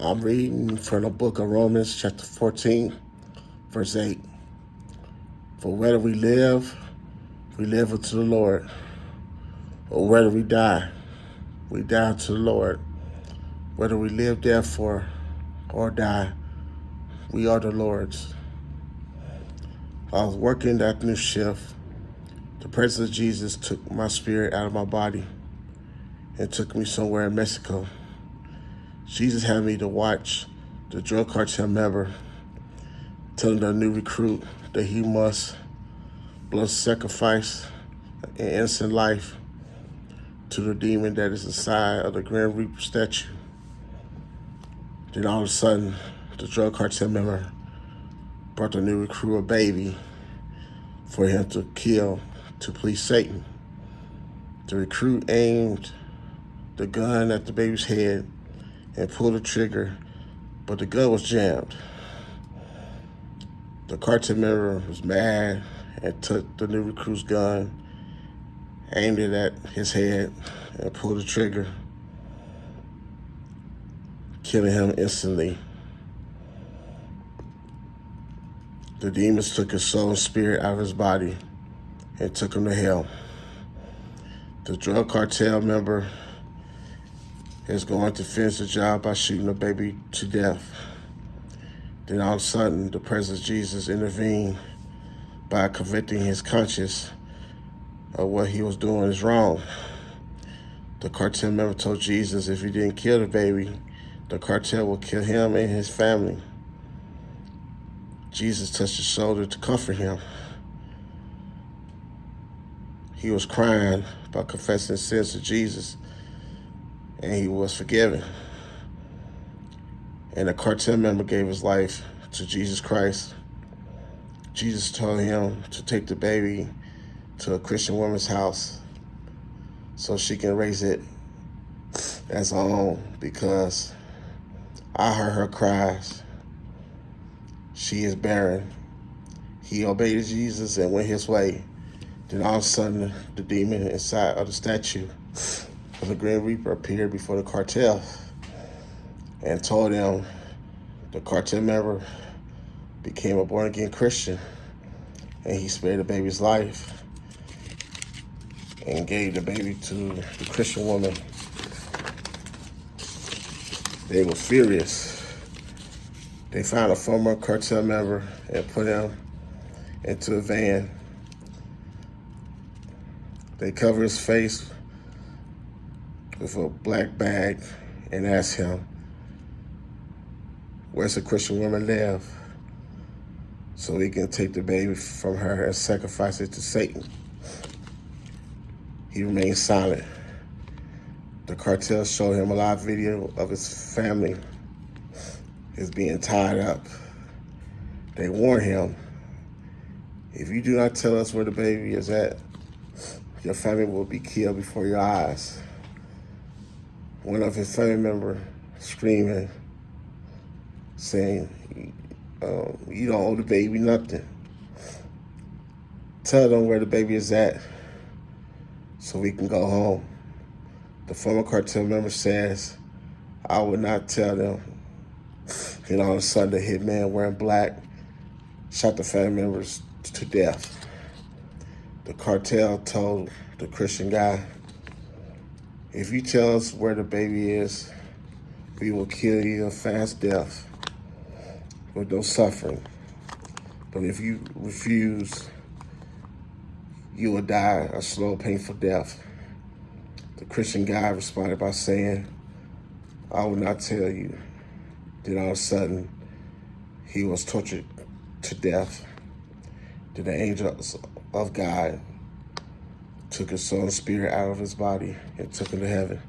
I'm reading from the book of Romans, chapter 14, verse 8. For whether we live unto the Lord, or whether we die unto the Lord. Whether we live, therefore, or die, we are the Lord's. I was working that afternoon shift. The presence of Jesus took my spirit out of my body and took me somewhere in Mexico. Jesus had me to watch the drug cartel member telling the new recruit that he must blood sacrifice an innocent life to the demon that is inside of the Grand Reaper statue. Then all of a sudden, the drug cartel member brought the new recruit a baby for him to kill to please Satan. The recruit aimed the gun at the baby's head and pulled the trigger, but the gun was jammed. The cartel member was mad and took the new recruit's gun, aimed it at his head, and pulled the trigger, killing him instantly. The demons took his soul and spirit out of his body and took him to hell. The drug cartel member is going to finish the job by shooting the baby to death. Then all of a sudden, the presence of Jesus intervened by convicting his conscience of what he was doing is wrong. The cartel member told Jesus if he didn't kill the baby, the cartel will kill him and his family. Jesus touched his shoulder to comfort him. He was crying by confessing his sins to Jesus, and he was forgiven. And the cartel member gave his life to Jesus Christ. Jesus told him to take the baby to a Christian woman's house so she can raise it as her own, because I heard her cries. She is barren. He obeyed Jesus and went his way. Then all of a sudden, the demon inside of the statue of the Grand Reaper appeared before the cartel and told them the cartel member became a born-again Christian, and he spared the baby's life and gave the baby to the Christian woman. They were furious. They found a former cartel member and put him into a van. They covered his face with a black bag and asked him, where's the Christian woman live, so he can take the baby from her and sacrifice it to Satan. He remained silent. The cartel showed him a live video of his family is being tied up. They warned him, if you do not tell us where the baby is at, your family will be killed before your eyes. One of his family members screaming, saying, you don't owe the baby nothing. Tell them where the baby is at so we can go home. The former cartel member says, I would not tell them. Then all of a sudden, the hitman wearing black shot the family members to death. The cartel told the Christian guy, if you tell us where the baby is, we will kill you a fast death with no suffering. But if you refuse, you will die a slow, painful death. The Christian guy responded by saying, I will not tell you. Then all of a sudden, he was tortured to death. Then the angels of God took his soul and spirit out of his body and took him to heaven.